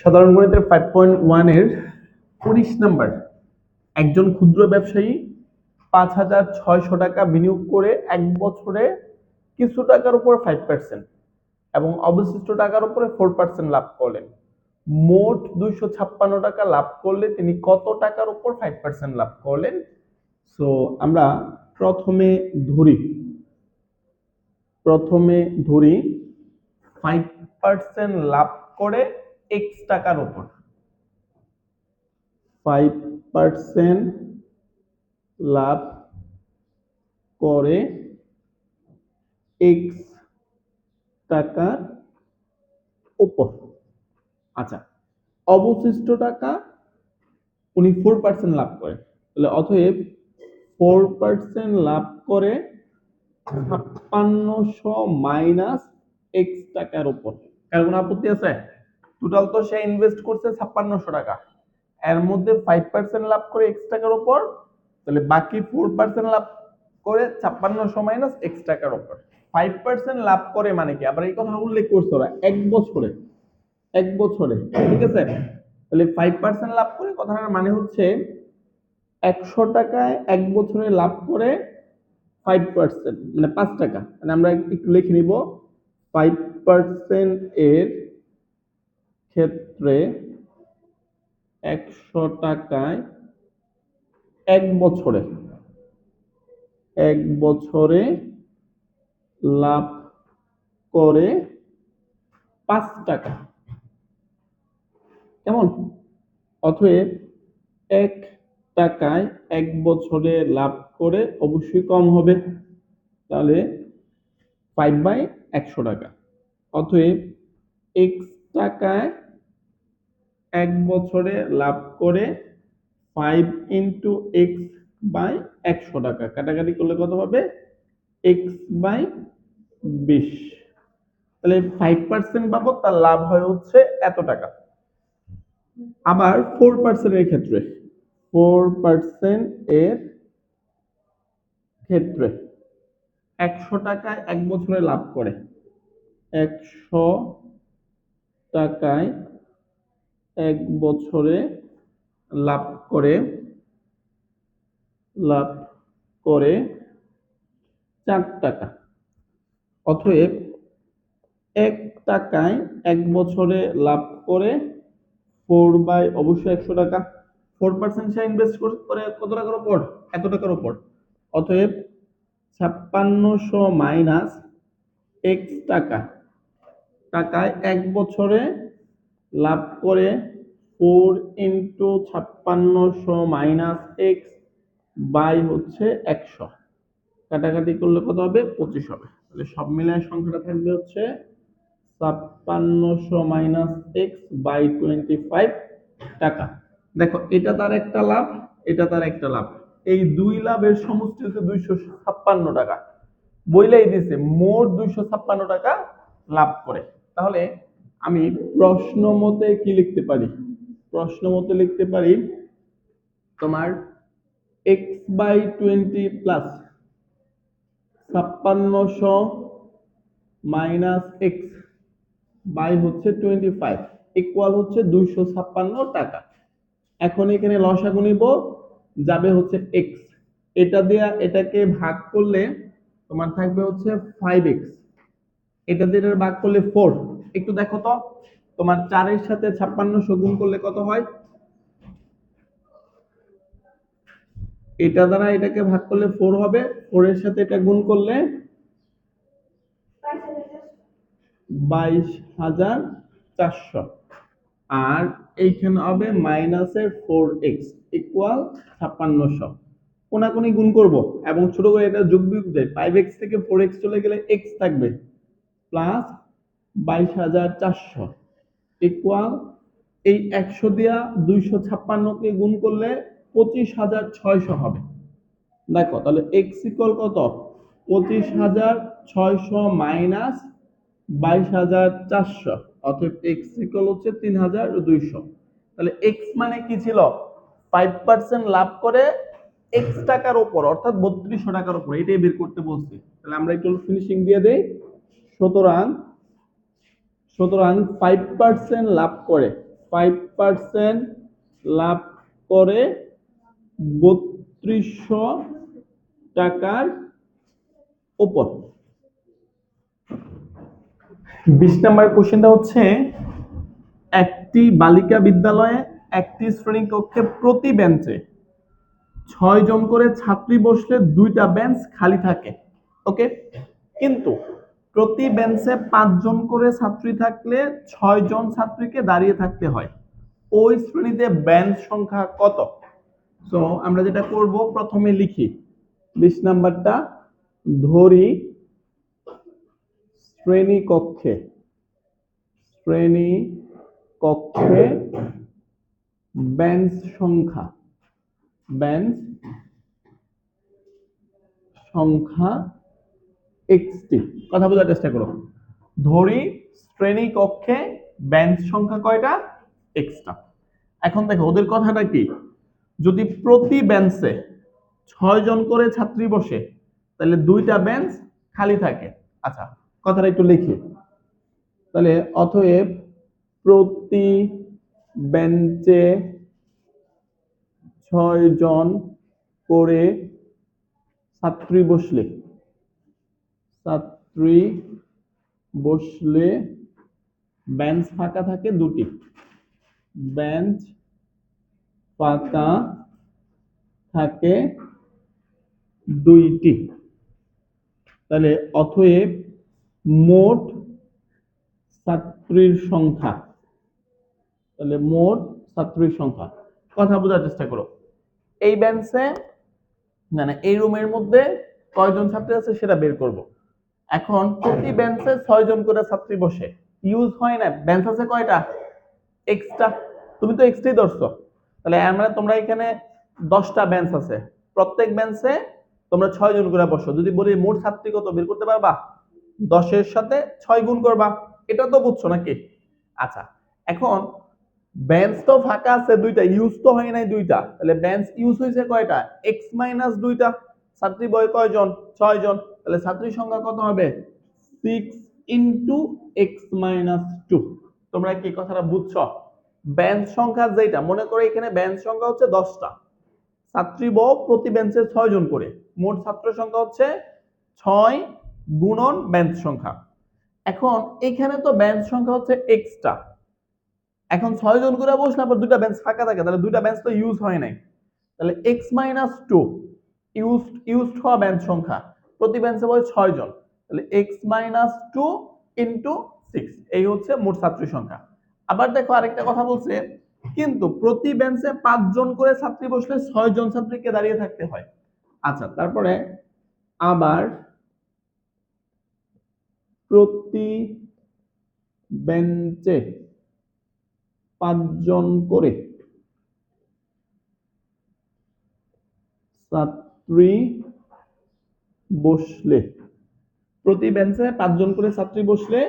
সাধারণ গণিতের 5.1 এর 19 নাম্বার। একজন ক্ষুদ্র ব্যবসায়ী 5,600 টাকা বিনিয়োগ করে এক বছরে কিছু টাকার উপর 5% এবং অবশিষ্ট টাকার উপরে 4% লাভ করলেন। মোট 256 টাকা লাভ করলে তিনি কত টাকার উপর 5% লাভ করলেন? সো আমরা প্রথমে ধরি 5% লাভ করে x টাকার উপর 5% লাভ করে x টাকার উপর। আচ্ছা, অবশিষ্ট টাকা উনি 4% লাভ করে, তাহলে অতএব 4% লাভ করে 5600 মাইনাস x টাকার উপর। কার কোনো আপত্তি আছে? টোটাল তো সে ইনভেস্ট করছে 5600 টাকা, এর মধ্যে 5% লাভ করে x টাকার উপর, তাহলে বাকি 4% লাভ করে 5600 মাইনাস x টাকার উপর। 5% লাভ করে মানে কি? আবার এই কথা উল্লেখ করছে ওরা এক বছরে, ঠিক আছে? তাহলে 5% লাভ করে কথাটার মানে হচ্ছে 100 টাকায় এক বছরে লাভ করে 5%, মানে 5 টাকা। মানে আমরা একটু লিখে নিব 5% এর ক্ষেত্রে 100 টাকায় এক বছরে লাভ করে 5 টাকা। কেমন? অতএব 1 টাকায় এক বছরে লাভ করে অবশ্যই কম হবে, তাহলে 5/100 টাকা। অতএব x টাকায় এক বছরে লাভ করে 5 ইন্টু এক্স বাই 100 টাকা, কাটাকাটি করলে কত হবে? x/20। তাহলে 5% বাবদ তার লাভ হয় হচ্ছে এত টাকা। আবার 4% এর ক্ষেত্রে 4% এর ক্ষেত্রে 100 টাকায় এক বছরে লাভ করে 100 টাকায় এক বছরে লাভ করে 4 টাকা। অতএব 1 টাকায় এক বছরে লাভ করে 4 অবশ্যই 100 টাকা। 4% সে ইনভেস্ট করে কত টাকার উপর? এত টাকার উপর। অতএব 5600 মাইনাস x টাকায় এক বছরে লাভ করে 4 ইন্টু 5600 মাইনাস এক্স বাই হচ্ছে 100, কাটাকাটি করলে কত হবে? 25 হবে। তাহলে সব মিলায় সংখ্যাটা থাকবে হচ্ছে 5600 মাইনাস এক্স বাই 25 টাকা। দেখো, এটা তার একটা লাভ, এটা তার একটা লাভ, এই দুই লাভের সমষ্টি হচ্ছে 256 টাকা। বইলাই দিছে মোট 256 টাকা লাভ করে। তাহলে আমি প্রশ্ন মতে কি লিখতে পারি? প্রশ্ন মতে লিখতে পারি তোমার x/20 plus 5600 minus x by হচ্ছে 25 ইকুয়াল হচ্ছে 256 টাকা। এখন এখানে লসাগু নিব, যাবে হচ্ছে x, এটা দিয়ে এটাকে ভাগ করলে তোমার থাকবে হচ্ছে 5x, এটা দিয়ে ভাগ করলে 4। একটু দেখো তো, তোমার 4 এর সাথে 5600 গুণ করলে কত হয়? এটা দ্বারা এটাকে ভাগ করলে 4 হবে, 4 এর সাথে এটা গুণ করলে 22,400, আর এইখানে হবে মাইনাসের 4x ইকুয়াল 5600। কোনাকুনি গুণ করব এবং ছোট করে এটা যোগ বিয়োগ দেয়, 5x থেকে 4x চলে গেলে x থাকবে প্লাস 22,400 ইকুয়াল এই 100 দিয়া 256 কে গুণ করলে 25,600 হবে। দেখো তাহলে x ইকুয়াল কত? 25,600 মাইনাস 22,400, অতএব x ইকুয়াল হচ্ছে 3,200। তাহলে x মানে কি ছিল? 5% লাভ করে x টাকার উপর, অর্থাৎ 3200 টাকার উপর, এটাই বের করতে বলছি। তাহলে আমরা একটু ফিনিশিং দিয়ে দেই। সুতরাং 5% লাভ করে 5% লাভ করে 3200 টাকার উপর। 20 নম্বর কোশ্চেনটা হচ্ছে একটি বালিকা বিদ্যালয়ে একটি শ্রেণীকক্ষে প্রতি বেঞ্চে 6 জন করে ছাত্রী বসলে 2টা বেঞ্চ খালি থাকে। ওকে, কিন্তু প্রতি বেঞ্চে 5 জন করে ছাত্রী থাকলে 6 জন ছাত্রীকে দাঁড়িয়ে থাকতে হয়। ওই শ্রেণীতে বেঞ্চ সংখ্যা কত? সো আমরা যেটা করব, প্রথমে লিখি 20 নাম্বারটা, ধরি শ্রেণীকক্ষে বেঞ্চ সংখ্যা xt। কথা বোঝার চেষ্টা করো। ধরি শ্রেণীকক্ষে বেঞ্চ সংখ্যা কয়টা? xটা। এখন দেখো ওদের কথাটা কি, যদি প্রতি বেঞ্চে 6 জন করে ছাত্রী বসে তাহলে 2টা বেঞ্চ খালি থাকে। আচ্ছা, কথাটা একটু লিখি। তাহলে অতএব প্রতি বেঞ্চে 6 জন করে ছাত্রী বসলে বেঞ্চ ফাঁকা থাকে 2টি। বেঞ্চ ফাঁকা থাকে 2টি। তাহলে অতএব মোট ছাত্রীর সংখ্যা, কথা বোঝার চেষ্টা করো। এই বেঞ্চে মানে এই রুমের মধ্যে কয়জন ছাত্রী আছে সেটা বের করব। এখন প্রতি বেঞ্চে 6 জন করে ছাত্রী বসে, ইউজ হয় না, বেঞ্চ আছে কয়টা? এক্সট্রা। তুমি তো এক্সট্রাই ধরছো, তাহলে আমরা তোমরা এখানে 10টা বেঞ্চ আছে, প্রত্যেক বেঞ্চে তোমরা 6 জন করে বসো। যদি বলি মোট ছাত্রী কত বের করতে পারবা? 10 এর সাথে 6 গুণ করবা। এটা তো বুঝছো নাকি? আচ্ছা, এখন বেঞ্চ তো ফাঁকা আছে 2টা, ইউজ তো হয় নাই 2টা, তাহলে বেঞ্চ ইউজ হয়েছে কয়টা? x - 2টা। ছাত্রী বয় কয়জন? 6 জন। তাহলে ছাত্রীর সংখ্যা কত হবে? 6 * x - 2। তোমরা কি কথাটা বুঝছো? বেঞ্চ সংখ্যা যেটা, মনে করো এখানে বেঞ্চ সংখ্যা হচ্ছে 10টা, ছাত্রী বয় প্রতি বেঞ্চে 6 জন করে, মোট ছাত্র সংখ্যা হচ্ছে 6 গুণন বেঞ্চ সংখ্যা। এখন এখানে তো বেঞ্চ সংখ্যা হচ্ছে এক্সট্রা, এখন 6 জন করে বসলে আবার 2টা বেঞ্চ ফাঁকা থাকে, তাহলে 2টা বেঞ্চ তো ইউজ হয় নাই। তাহলে x - 2 ইউজড হওয়া বেঞ্চ সংখ্যা, প্রতি বেঞ্চে বসে 6 জন, তাহলে x - 2 * 6, এই হচ্ছে মোট ছাত্রী সংখ্যা। আবার দেখো আরেকটা কথা বলছে, কিন্তু প্রতি বেঞ্চে 5 জন করে ছাত্রী বসলে 6 জন ছাত্রীকে দাঁড়িয়ে থাকতে হয়। আচ্ছা, তারপরে আবার প্রতি বেঞ্চে 5 জন করে ছাত্রী বসলে, প্রতি বেঞ্চে 5 জন করে ছাত্রী বসলে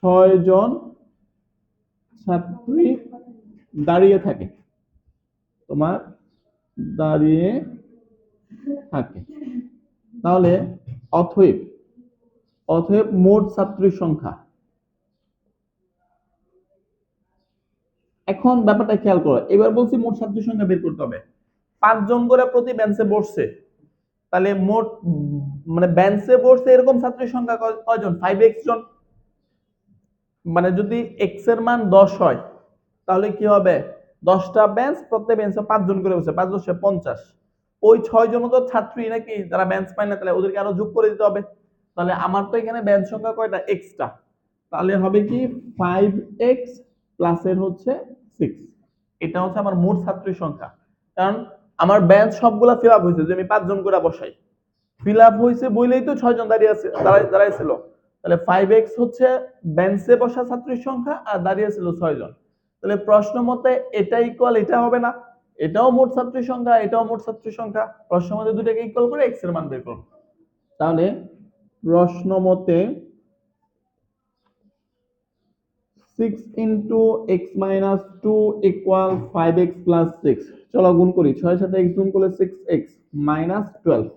6 জন ছাত্রী দাঁড়িয়ে থাকে, তোমার দাঁড়িয়ে থাকে। তাহলে অতএব মোট ছাত্রীর সংখ্যা। এখন ব্যাপারটা খেয়াল করো, এবার বলছি মোট ছাত্রীর সংখ্যা বের করতে হবে। 5 জন করে প্রতি বেঞ্চে বসছে, তাহলে মোট মানে বেঞ্চে বসছে এরকম ছাত্রীর সংখ্যা কয়জন? 5x জন। মানে যদি x এর মান 10 হয় তাহলে কি হবে? 10টা বেঞ্চ, প্রত্যেক বেঞ্চে 5 জন করে বসে, 5 × 10 = 50। ওই 6 জন তো ছাত্রী নাকি, যারা বেঞ্চ পায় না, তাহলে ওদেরকে আরো যোগ করে দিতে হবে। তাহলে আমার তো এখানে বেঞ্চ সংখ্যা কয়টা? এক্সট্রা। তাহলে হবে কি 5x প্লাস এর হচ্ছে 6। এটা হচ্ছে আমার মোট ছাত্রীর সংখ্যা, কারণ আমার বেঞ্চ সবগুলা ফিল আপ হয়েছে, যে আমি 5 জন করে বসাই, ফিল আপ হয়েছে বলেই তো 6 জন দাঁড়িয়েছিল। তাহলে 5x হচ্ছে বেঞ্চে বসা ছাত্রীর সংখ্যা, আর দাঁড়িয়েছিল 6 জন। তাহলে প্রশ্ন মতে এটা ইকুয়াল এটা হবে না, এটাও মোট ছাত্রীর সংখ্যা, এটাও মোট ছাত্রীর সংখ্যা। প্রশ্ন মতে দুটোকে ইকুয়াল করে x এর মান বের করুন। তাহলে প্রশ্ন মতে 6 * x - 2 = 5x + 6। চলো গুণ করি, 6 এর সাথে x গুণ করলে 6x - 12,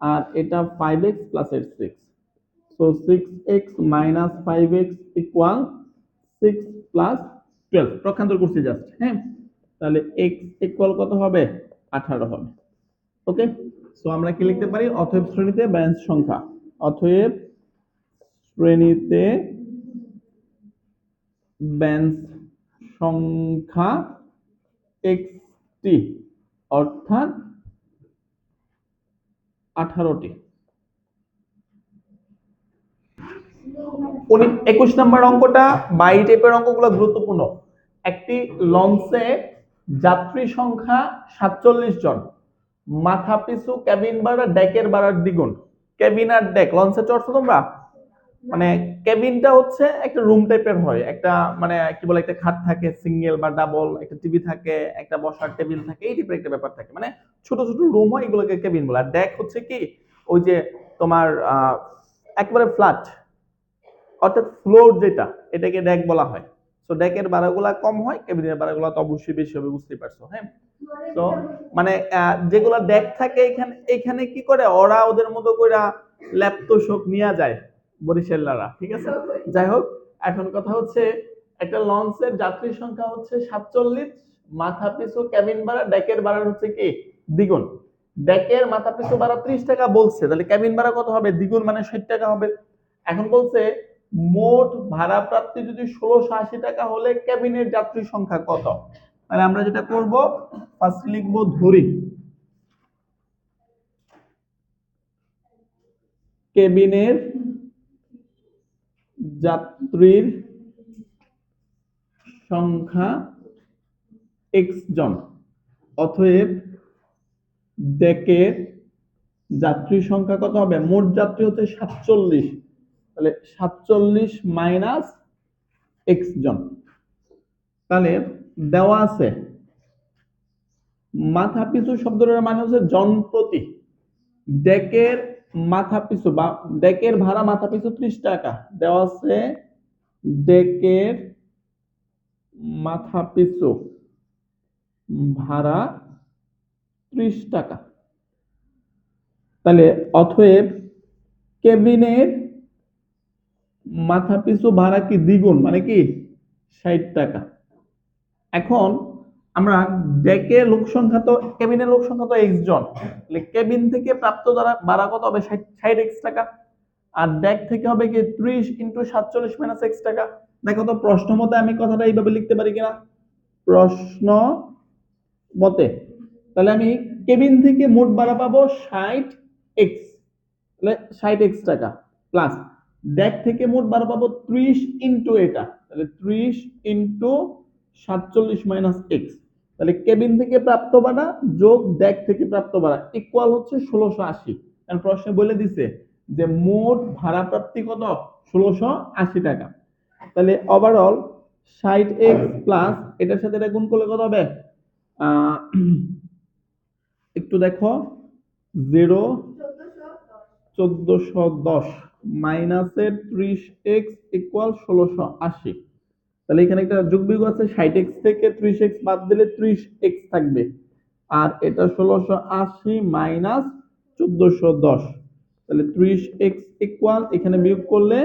আর এটা 5x প্লাস এর 6। So 6x - 5x = 6 + 12 পক্ষান্তর করছি জাস্ট, হ্যাঁ। তাহলে x ইকুয়াল কত হবে? 18 হবে। ওকে, সো আমরা কি লিখতে পারি? অতএব শ্রেণীতে ব্যালেন্স সংখ্যা, অতএব শ্রেণীতে ব্যালেন্স সংখ্যা টি অর্থাৎ 18টি। 21 নম্বর অঙ্কটা বা এই টাইপের অঙ্কগুলো গুরুত্বপূর্ণ। একটি লঞ্চে যাত্রী সংখ্যা 47 জন, মাথা পিছু কেবিন ভাড়া ডেকের ভাড়ার দ্বিগুণ। কেবিন আর ডেক, লঞ্চে চড়ছো তোমরা? মানে কেবিনটা হচ্ছে একটা রুম টাইপের হয়, একটা মানে কি বলে, একটা খাট থাকে সিঙ্গেল বা ডাবল, একটা টিভি থাকে, একটা বসার টেবিল থাকে, এই টাইপের একটা ব্যাপার থাকে, মানে ছোট ছোট রুম হয়, এগুলোকে কেবিন বলে। আর ডেক হচ্ছে কি, ওই যে তোমার একেবারে ফ্ল্যাট, অর্থাৎ ফ্লোর যেটা, এটাকে ডেক বলা হয়। তো ডেকের ভাড়াগুলা কম হয়, কেবিনের ভাড়াগুলা তো অবশ্যই বেশি হবে, বুঝতেই পারছো, হ্যাঁ। তো মানে যেগুলা ডেক থাকে এখানে, এখানে কি করে ওরা ওদের মতো করে ল্যাপটপ নিয়ে যায় বরিশালারা, ঠিক আছে। যাই হোক, এখন কথা হচ্ছে একটা লঞ্চের যাত্রী সংখ্যা হচ্ছে 47, মাথা পিছু কেবিন ভাড়া ডেকের ভাড়া হচ্ছে কি দ্বিগুণ। ডেকের মাথা পিছু ভাড়া 30 টাকা বলছে, তাহলে কেবিন ভাড়া কত হবে? দ্বিগুণ, মানে 60 টাকা হবে। এখন বলছে মোট ভাড়া প্রাপ্তি যদি 1680 টাকা হলে কেবিনের যাত্রী সংখ্যা কত? তাহলে আমরা যেটা করব, ফার্স্ট লিখবো ধরি কেবিনের যাত্রীর সংখ্যা x জন, অতএব ডেকের যাত্রী সংখ্যা কত হবে? মোট যাত্রী হচ্ছে 47, তাহলে 47 মাইনাস x জন। তাহলে দেওয়া আছে মাথা পিছু শব্দটার মানে হচ্ছে জন প্রতি। ডেকের মাথা পিছু বা ডেকের ভাড়া মাথা পিছু 30 টাকা দেওয়া আছে, ডেকের মাথা পিছু ভাড়া 30 টাকা। তাহলে অতএব কেবিনের মাথা পিছু ভাড়া কি দ্বিগুণ, মানে কি 60 টাকা। এখন আমরা ডেকের লোক সংখ্যা তো, কেবিনের লোক সংখ্যা তো x জন, তাহলে কেবিন থেকে প্রাপ্ত ভাড়া কত হবে? 60 x টাকা। আর ডেক থেকে হবে কি 30 ইনটু 47 মাইনাস x টাকা। দেখো তো প্রশ্ন মতে আমি কথাটা এইভাবে লিখতে পারি কিনা, প্রশ্ন মতে। তাহলে আমি কেবিন থেকে মোট ভাড়া পাবো 60x, তাহলে 60x টাকা, প্লাস ডেক থেকে মোট ভাড়া পাবো 30 ইনটু এটা, তাহলে 30 ইনটু 47 মাইনাস x, তাহলে কেবিন থেকে প্রাপ্ত ভাড়া যোগ ডেক থেকে প্রাপ্ত ভাড়া ইকুয়াল হচ্ছে 1680। কারণ প্রশ্নে বলে দিছে যে মোট ভাড়া প্রাপ্তি কত? 1680 টাকা। তাহলে ওভারঅল 60x প্লাস এটার সাথে এটা গুণ করলে কত হবে? একটু দেখো, 1410 মাইনাসের 30x ইকুয়াল 1680। তাহলে এখানে একটা যোগ বিয়োগ আছে, 60x থেকে 30x বাদ দিলে 30x থাকবে, আর এটা 1680 মাইনাস 1410, তাহলে 30x ইকুয়াল এখানে বিয়োগ করলে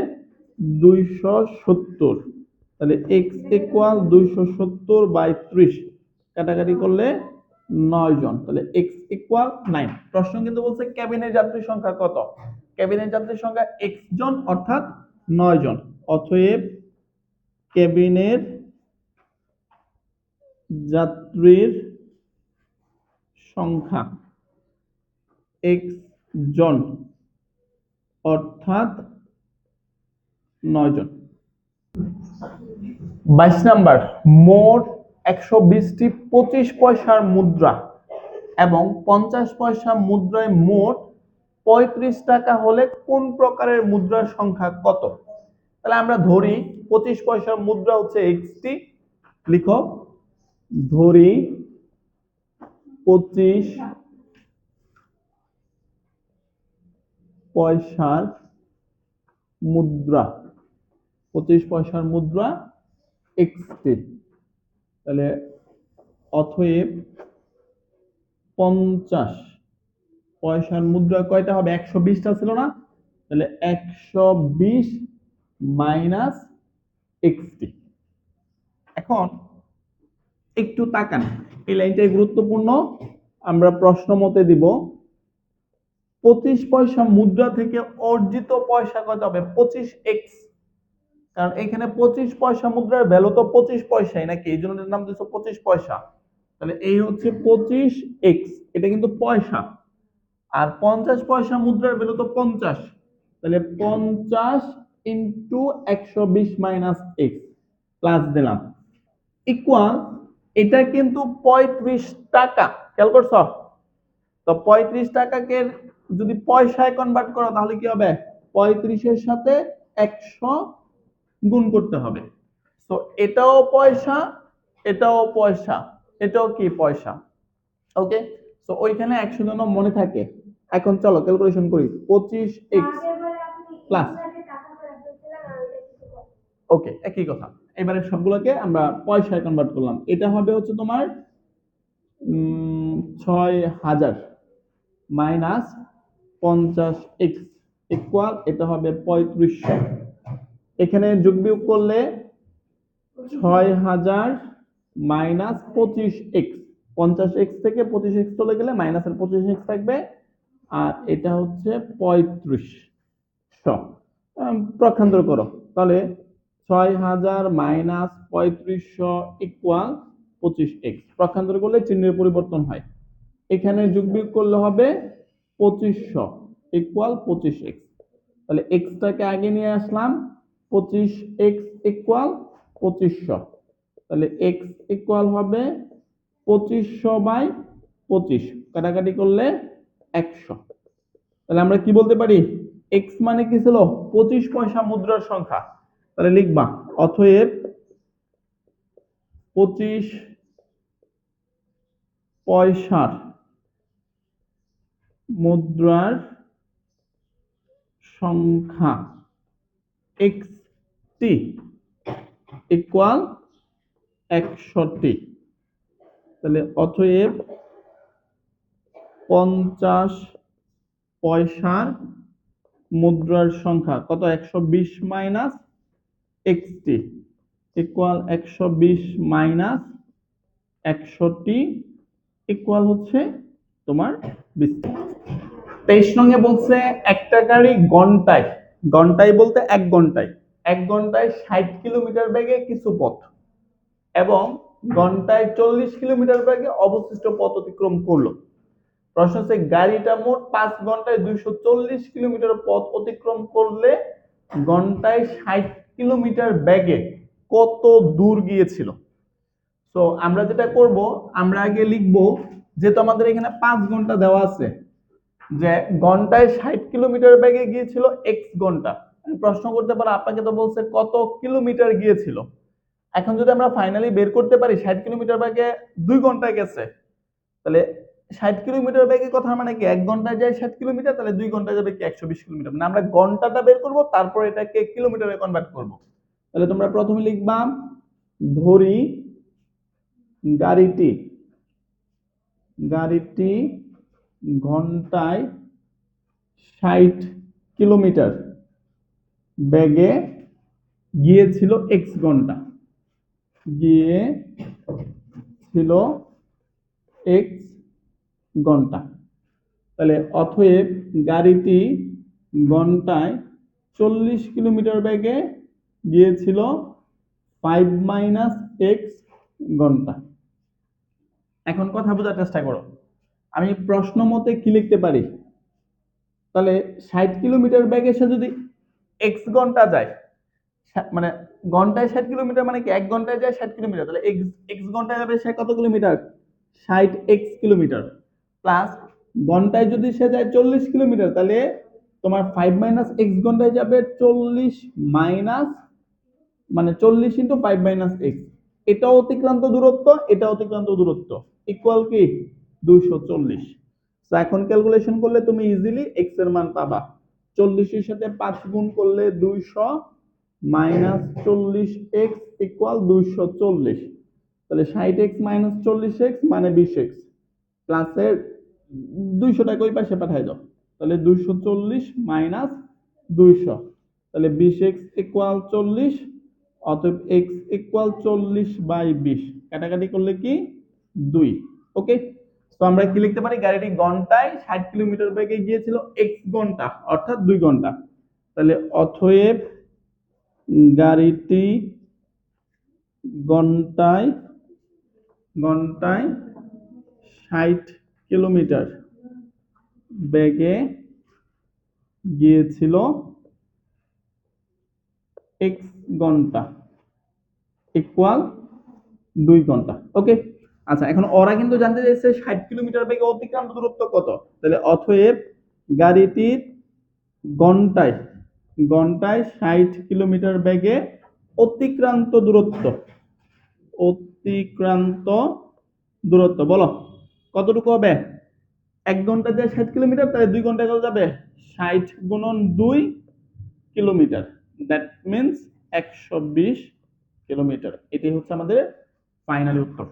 270, তাহলে x ইকুয়াল 270 বাই 30, কাটাকাটি করলে 9 জন, তাহলে x ইকুয়াল 9। প্রশ্ন কিন্তু বলছে কেবিনের যাত্রী সংখ্যা কত? কেবিনের যাত্রী সংখ্যা x জন অর্থাৎ 9 জন, অতএব কেবিনের যাত্রীর সংখ্যা x জন অর্থাৎ 9 জন। 22 নাম্বার, মোট 120টি 25 পয়সার মুদ্রা এবং 50 পয়সা মুদ্রায় মোট 35 টাকা হলে কোন প্রকারের মুদ্রার সংখ্যা কত? তাহলে আমরা ধরি 25 পয়সার মুদ্রা হচ্ছে xটি, লিখো ধরি 25 পয়সার মুদ্রা, 25 পয়সার মুদ্রা xটি, তাহলে অতএব 50 পয়সার মুদ্রা কয়টা হবে? 120টা ছিল না, তাহলে 120 মাইনাস xটি। এখন একটু তাকান, এই লাইনটাই গুরুত্বপূর্ণ, আমরা প্রশ্ন মতে দিব 25 পয়সা মুদ্রা থেকে অর্জিত পয়সা কত হবে? 25x। কারণ এখানে 25 পয়সা মুদ্রার ভ্যালু তো 25 পয়সাই নাকি, এই জন্য এটার নাম দিয়েছে 25 পয়সা। তাহলে এই হচ্ছে 25x, এটা কিন্তু পয়সা। আর 50 পয়সা মুদ্রার ভ্যালু তো 50, তাহলে 50 ইন্টু 120 মাইনাস এক্স প্লাস দিলাম ইকুয়াল, এটা কিন্তু 35 টাকা। খেয়াল করছো? তো 35 টাকাকে যদি পয়সায় কনভার্ট করো তাহলে কি হবে? 35 এর সাথে 100 গুণ করতে হবে। তো এটাও পয়সা, এটাও পয়সা, এটাও কি পয়সা। ওকে, তো ওইখানে 100 জন মনে থাকে। এখন চলো ক্যালকুলেশন করি। 25x প্লাস, ওকে একই কথা। এবারে সবগুলোকে আমরা পয়সায় কনভার্ট করলাম। এটা হবে হচ্ছে তোমার 6000 মাইনাস 50x ইকুয়াল, এটা হবে 3500। এখানে যোগ বিয়োগ করলে 6000 মাইনাস 25x, 50x থেকে 25x চলে গেলে মাইনাসের 25x থাকবে, আর এটা হচ্ছে 3500। প্রক্ষান্তর করো তাহলে 6000 মাইনাস 3500 ইকুয়াল 25x। প্রক্ষান্তর করলে চিহ্নের পরিবর্তন হয়, এখানে যোগ বিয়োগ করলে হবে 2500 ইকুয়াল 25x। তাহলে x টাকে আগে নিয়ে আসলাম, 25x ইকুয়াল 2500। তাহলে x ইকুয়াল হবে 2500 বাই 25, কাটাকাটি করলে 100। তাহলে আমরা কি বলতে পারি? x মানে কি ছিল? 25 পয়সা মুদ্রার সংখ্যা। তাহলে লিখবা অতএব 25 পয়সার মুদ্রার সংখ্যা xt ইকুয়াল 100টি। তাহলে অতএব 50 পয়সার মুদ্রার সংখ্যা কত? 120 মাইনাস xt ইকুয়াল 120 মাইনাস 100টি ইকুয়াল হচ্ছে তোমার 20। 23 নং এ বলছে একটা গাড়ি ঘন্টায়, ঘন্টায় বলতে 1 ঘন্টায়, 1 ঘন্টায় 60 কিলোমিটার বেগে কিছু পথ এবং ঘন্টায় 40 কিলোমিটার বেগে অবশিষ্ট পথ অতিক্রম করলো। প্রশ্ন হচ্ছে গাড়িটা মোট 5 ঘন্টায় 240 কিলোমিটার পথ অতিক্রম করলে ঘন্টায় 60 কিলোমিটার বেগে কত দূর গিয়েছিল। তো আমরা যেটা করব, আমরা আগে লিখব, যেহেতু আমাদের এখানে 5 ঘন্টা দেওয়া আছে, যে ঘন্টায় 60 কিলোমিটার বেগে গিয়েছিল x ঘন্টা। প্রশ্ন করতে পারো আপনাকে তো বলছে কত কিলোমিটার গিয়েছিল। এখন যদি আমরা ফাইনালি বের করতে পারি 60 কিলোমিটার বেগে 2 ঘন্টায় গেছে, তাহলে 60 কিলোমিটার বেগে কথা মানে কি 1 ঘন্টায় যায় 60 কিলোমিটার, তাহলে 2 ঘন্টায় যাবে কি 120 কিলোমিটার। মানে আমরা ঘন্টাটা বের করব, তারপর এটাকে কিলোমিটারে কনভার্ট করব। তাহলে তোমরা প্রথমে লিখবা ধরি গাড়িটি গাড়িটি ঘন্টায় 60 কিলোমিটার বেগে গিয়েছিল x ঘন্টা, গিয়েছিল x ঘন্টা। তাহলে অতএব গাড়িটি ঘন্টায় 40 কিলোমিটার বেগে গিয়েছিল 5 মাইনাস x ঘন্টা। এখন কথা বোঝার চেষ্টা করো, আমি প্রশ্ন মতে কি লিখতে পারি? তাহলে 60 কিলোমিটার বেগে সে যদি x ঘন্টা যায়, মানে ঘন্টায় 60 কিলোমিটার মানে কি 1 ঘন্টায় যায় 60 কিলোমিটার, তাহলে x ঘন্টায় যাবে সে কত কিলোমিটার? 60x kilometre. প্লাস ঘন্টায় যদি সে যায় 40 কিলোমিটার, তাহলে তোমার 5 মাইনাস x ঘন্টায় যাবে 40 মাইনাস, মানে 40 ইন্টু 5 মাইনাস x। এটা অতিক্রান্ত দূরত্ব, এটা অতিক্রান্ত দূরত্ব ইকুয়াল কি 240। তো এখন ক্যালকুলেশন করলে তুমি ইজিলি x এর মান পাবা। 40 এর সাথে 5 গুণ করলে 200 মাইনাস 40x ইকুয়াল 240। তাহলে 60x মাইনাস 40x মানে 20x, প্লাসের 200 টাকা ওই পাশে পাঠাই দাও, তাহলে 240 মাইনাস 200, তাহলে 20x ইকুয়াল 40 অতএব এক্স ইকুয়াল 40/20, কাটাকাটি করলে কি 2। ওকে, তো আমরা কি লিখতে পারি, গাড়িটি ঘন্টায় 60 কিলোমিটার বেগে গিয়েছিল এক্স ঘন্টা অর্থাৎ 2 ঘন্টা। তাহলে অতএব গাড়িটি ঘন্টায় ঘন্টায় 60 কিলোমিটার বেগে গিয়েছিল এক্স ঘন্টা ইকুয়াল 2 ঘন্টা। ওকে, আচ্ছা এখন ওরা কিন্তু জানতে চাইছে 60 কিলোমিটার বেগে অতিক্রান্ত দূরত্ব কত। তাহলে অতএব গাড়িটির ঘন্টায় ঘন্টায় 60 কিলোমিটার বেগে অতিক্রান্ত দূরত্ব, অতিক্রান্ত দূরত্ব বলো কতটুকু হবে। 1 ঘন্টা যায় 60 কিলোমিটার, তাহলে 2 ঘন্টায় কত যাবে, 60 × 2 কিলোমিটার, দ্যাট মিনস 120 কিলোমিটার। এটাই হচ্ছে আমাদের ফাইনাল উত্তর।